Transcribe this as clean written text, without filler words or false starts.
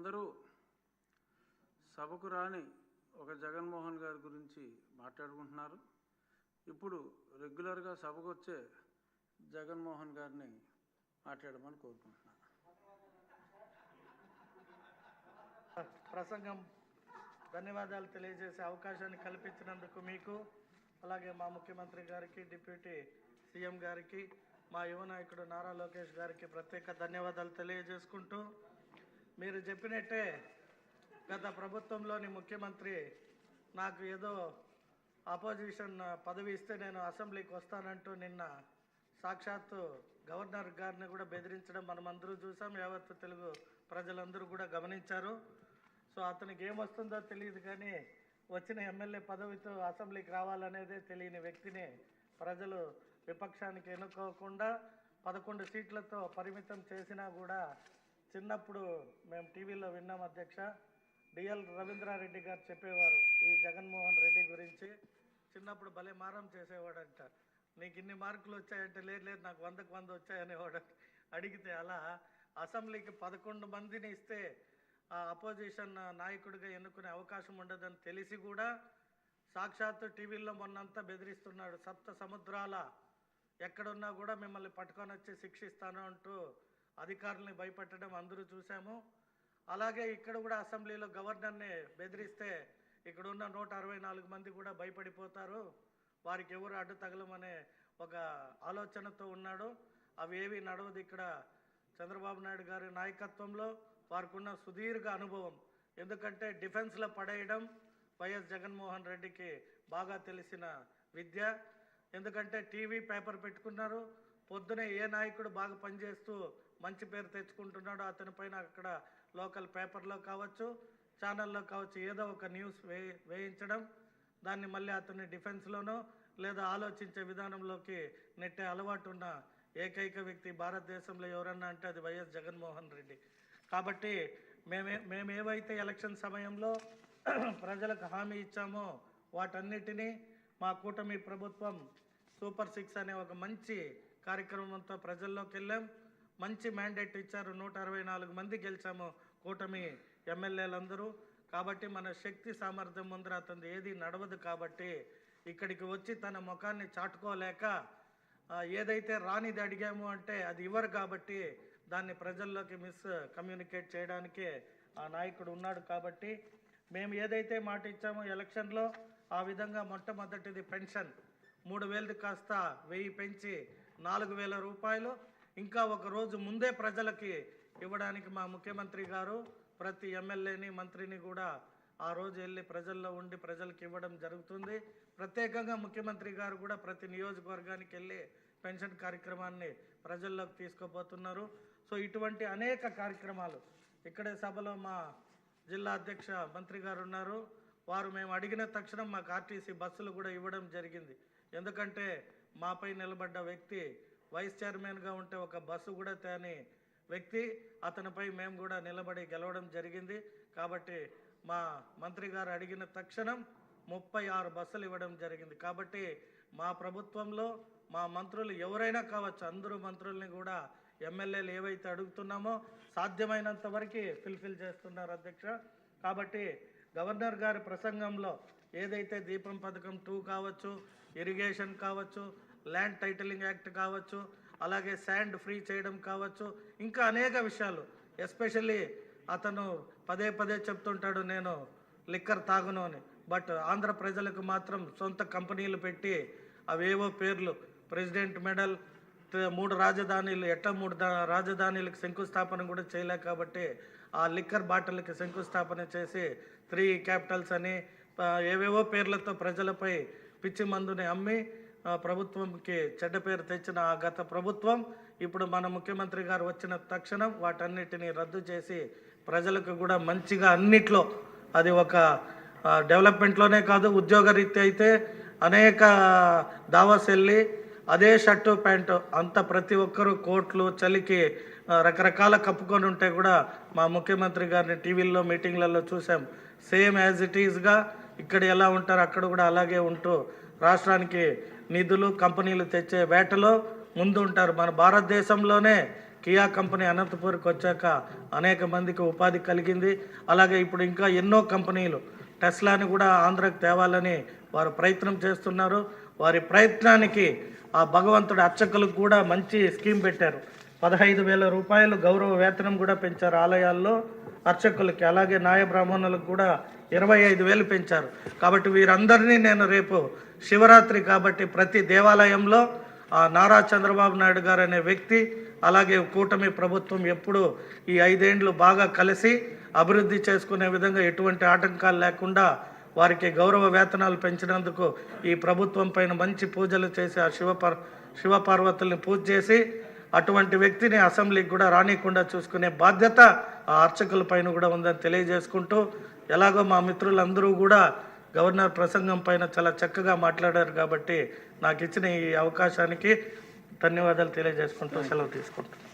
అందరూ సభకు రాని ఒక జగన్మోహన్ గారి గురించి మాట్లాడుకుంటున్నారు. ఇప్పుడు రెగ్యులర్గా సభకు వచ్చే జగన్మోహన్ గారిని మాట్లాడమని కోరుకుంటున్నాను. ప్రసంగం ధన్యవాదాలు తెలియజేసే అవకాశాన్ని కల్పించినందుకు మీకు, అలాగే మా ముఖ్యమంత్రి గారికి, డిప్యూటీ సీఎం గారికి, మా యువ నాయకుడు నారా లోకేష్ గారికి ప్రత్యేక ధన్యవాదాలు తెలియజేసుకుంటూ, మీరు చెప్పినట్టే గత ప్రభుత్వంలోని ముఖ్యమంత్రి నాకు ఏదో అపోజిషన్ పదవి ఇస్తే నేను అసెంబ్లీకి వస్తానంటూ నిన్న సాక్షాత్తు గవర్నర్ గారిని కూడా బెదిరించడం మనమందరూ చూసాం. యావత్తు తెలుగు ప్రజలందరూ కూడా గమనించారు. సో అతనికి ఏమొస్తుందో తెలియదు, కానీ వచ్చిన ఎమ్మెల్యే పదవితో అసెంబ్లీకి రావాలనేదే తెలియని వ్యక్తిని ప్రజలు విపక్షానికి ఎన్నుకోకుండా 11 సీట్లతో పరిమితం చేసినా కూడా, చిన్నప్పుడు మేము టీవీలో విన్నాం అధ్యక్ష, డిఎల్ రవీంద్రారెడ్డి గారు చెప్పేవారు ఈ జగన్మోహన్ రెడ్డి గురించి. చిన్నప్పుడు భలే మారం చేసేవాడంట. నీకు ఇన్ని మార్కులు వచ్చాయంటే, లేదు నాకు 100కు 100 వచ్చాయనేవాడు. అడిగితే అలా అసెంబ్లీకి 11 మందిని ఇస్తే అపోజిషన్ నాయకుడిగా ఎన్నుకునే అవకాశం ఉండదని తెలిసి కూడా సాక్షాత్తు టీవీల్లో మొన్నంతా బెదిరిస్తున్నాడు. సప్త సముద్రాల ఎక్కడున్నా కూడా మిమ్మల్ని పట్టుకొని వచ్చి శిక్షిస్తాను అంటూ అధికారుల్ని భయపెట్టడం అందరూ చూసాము. అలాగే ఇక్కడ కూడా అసెంబ్లీలో గవర్నర్ని బెదిరిస్తే ఇక్కడ ఉన్న 164 మంది కూడా భయపడిపోతారు, వారికి ఎవరు అడ్డు తగలమనే ఒక ఆలోచనతో ఉన్నాడు. అవి ఏవి నడవదు. ఇక్కడ చంద్రబాబు నాయుడు గారి నాయకత్వంలో వారికి ఉన్న సుదీర్ఘ అనుభవం, ఎందుకంటే డిఫెన్స్లో పడేయడం వైఎస్ జగన్మోహన్ రెడ్డికి బాగా తెలిసిన విద్య. ఎందుకంటే టీవీ పేపర్ పెట్టుకున్నారు, పొద్దునే ఏ నాయకుడు బాగా పనిచేస్తూ మంచి పేరు తెచ్చుకుంటున్నాడో అతని పైన అక్కడ లోకల్ పేపర్లో కావచ్చు, ఛానల్లో కావచ్చు, ఏదో ఒక న్యూస్ వేయించడం, దాన్ని మళ్ళీ అతన్ని డిఫెన్స్లోనో లేదా ఆలోచించే విధానంలోకి నెట్టే అలవాటు ఉన్న ఏకైక వ్యక్తి భారతదేశంలో ఎవరన్నా అంటే అది వైఎస్ జగన్మోహన్ రెడ్డి. కాబట్టి మేమేవైతే ఎలక్షన్ సమయంలో ప్రజలకు హామీ ఇచ్చామో వాటన్నిటినీ మా కూటమి ప్రభుత్వం సూపర్ 6 అనే ఒక మంచి కార్యక్రమంతో ప్రజల్లోకి వెళ్ళాం. మంచి మ్యాండేట్ ఇచ్చారు. 164 మంది గెలిచాము కూటమి ఎమ్మెల్యేలందరూ. కాబట్టి మన శక్తి సామర్థ్యం ముందర అతను ఏది నడవదు. కాబట్టి ఇక్కడికి వచ్చి తన ముఖాన్ని చాటుకోలేక ఏదైతే రానిది అడిగాము అంటే అది ఇవ్వరు. కాబట్టి దాన్ని ప్రజల్లోకి కమ్యూనికేట్ చేయడానికి ఆ నాయకుడు ఉన్నాడు. కాబట్టి మేము ఏదైతే మాట ఇచ్చామో ఎలక్షన్లో ఆ విధంగా మొట్టమొదటిది పెన్షన్ 3000 కాస్త 1000 పెంచి 4000 రూపాయలు ఇంకా ఒక రోజు ముందే ప్రజలకి ఇవ్వడానికి మా ముఖ్యమంత్రి గారు ప్రతి ఎమ్మెల్యేని మంత్రిని కూడా ఆ రోజు వెళ్ళి ప్రజల్లో ఉండి ప్రజలకు ఇవ్వడం జరుగుతుంది. ప్రత్యేకంగా ముఖ్యమంత్రి గారు కూడా ప్రతి నియోజకవర్గానికి వెళ్ళి పెన్షన్ కార్యక్రమాన్ని ప్రజల్లోకి తీసుకుపోతున్నారు. సో ఇటువంటి అనేక కార్యక్రమాలు ఇక్కడే సభలో మా జిల్లా అధ్యక్ష మంత్రి గారు ఉన్నారు. వారు మేము అడిగిన తక్షణం మాకు ఆర్టీసీ బస్సులు కూడా ఇవ్వడం జరిగింది. ఎందుకంటే మాపై నిలబడ్డ వ్యక్తి వైస్ చైర్మన్గా ఉంటే ఒక బస్సు కూడా తేని వ్యక్తి, అతనిపై మేము కూడా నిలబడి గెలవడం జరిగింది. కాబట్టి మా మంత్రి గారు అడిగిన తక్షణం 36 బస్సులు ఇవ్వడం జరిగింది. కాబట్టి మా ప్రభుత్వంలో మా మంత్రులు ఎవరైనా కావచ్చు, అందరూ మంత్రుల్ని కూడా ఎమ్మెల్యేలు ఏవైతే అడుగుతున్నామో సాధ్యమైనంత వరకు ఫుల్ఫిల్ చేస్తున్నారు అధ్యక్ష. కాబట్టి గవర్నర్ గారి ప్రసంగంలో ఏదైతే దీపం పథకం 2 కావచ్చు, ఇరిగేషన్ కావచ్చు, ల్యాండ్ టైటిలింగ్ యాక్ట్ కావచ్చు, అలాగే శాండ్ ఫ్రీ చేయడం కావచ్చు, ఇంకా అనేక విషయాలు, ఎస్పెషల్లీ అతను పదే చెప్తుంటాడు నేను లిక్కర్ తాగును అని. బట్ ఆంధ్ర ప్రజలకు మాత్రం సొంత కంపెనీలు పెట్టి అవేవో పేర్లు ప్రెసిడెంట్ మెడల్ 3 రాజధానీలు 3 రాజధానీలకు శంకుస్థాపన కూడా చేయలేక కాబట్టి ఆ లిక్కర్ బాటిల్కి శంకుస్థాపన చేసి 3 క్యాపిటల్స్ అని ఏవేవో పేర్లతో ప్రజలపై పిచ్చి మందుని అమ్మి ప్రభుత్వంకి చెడ్డ పేరు తెచ్చిన ఆ గత ప్రభుత్వం ఇప్పుడు మన ముఖ్యమంత్రి గారు వచ్చిన తక్షణం వాటన్నిటిని రద్దు చేసి ప్రజలకు కూడా మంచిగా అన్నిట్లో, అది ఒక డెవలప్మెంట్లోనే కాదు, ఉద్యోగరీత్యా అయితే అనేక దావాస్ వెళ్ళి అదే షర్టు ప్యాంటు అంత ప్రతి ఒక్కరూ కోట్లు చలికి రకరకాల కప్పుకొని ఉంటే కూడా మా ముఖ్యమంత్రి గారిని టీవీల్లో మీటింగ్లలో చూసాం. సేమ్ యాజ్ ఇట్ ఈజ్గా ఇక్కడ ఎలా ఉంటారో అక్కడ కూడా అలాగే ఉంటూ రాష్ట్రానికి నిధులు కంపెనీలు తెచ్చే వేటలో ముందు ఉంటారు. మన భారతదేశంలోనే కియా కంపెనీ అనంతపూర్కి వచ్చాక అనేక మందికి ఉపాధి కలిగింది. అలాగే ఇప్పుడు ఇంకా ఎన్నో కంపెనీలు టెస్లాని కూడా ఆంధ్రాకి తేవాలని వారు ప్రయత్నం చేస్తున్నారు. వారి ప్రయత్నానికి ఆ భగవంతుడు అర్చకులకు కూడా మంచి స్కీమ్ పెట్టారు. 15,000 రూపాయలు గౌరవ వేతనం కూడా పెంచారు ఆలయాల్లో అర్చకులకి. అలాగే నాయ బ్రాహ్మణులకు కూడా 25,000 పెంచారు. కాబట్టి వీరందరినీ నేను రేపు శివరాత్రి కాబట్టి ప్రతి దేవాలయంలో నారా చంద్రబాబు నాయుడు గారు అనే వ్యక్తి, అలాగే కూటమి ప్రభుత్వం ఎప్పుడు ఈ 5 ఏండ్లు బాగా కలిసి అభివృద్ధి చేసుకునే విధంగా ఎటువంటి ఆటంకాలు లేకుండా వారికి గౌరవ వేతనాలు పెంచినందుకు ఈ ప్రభుత్వం పైన మంచి పూజలు చేసి ఆ శివపార్వతుల్ని పూజ చేసి అటువంటి వ్యక్తిని అసెంబ్లీకి కూడా రానికుండా చూసుకునే బాధ్యత ఆ అర్చకుల పైన కూడా ఉందని తెలియజేసుకుంటూ, ఎలాగో మా మిత్రులందరూ కూడా గవర్నర్ ప్రసంగం పైన చాలా చక్కగా మాట్లాడారు కాబట్టి నాకు ఇచ్చిన ఈ అవకాశానికి ధన్యవాదాలు తెలియజేసుకుంటూ సెలవు తీసుకుంటాను.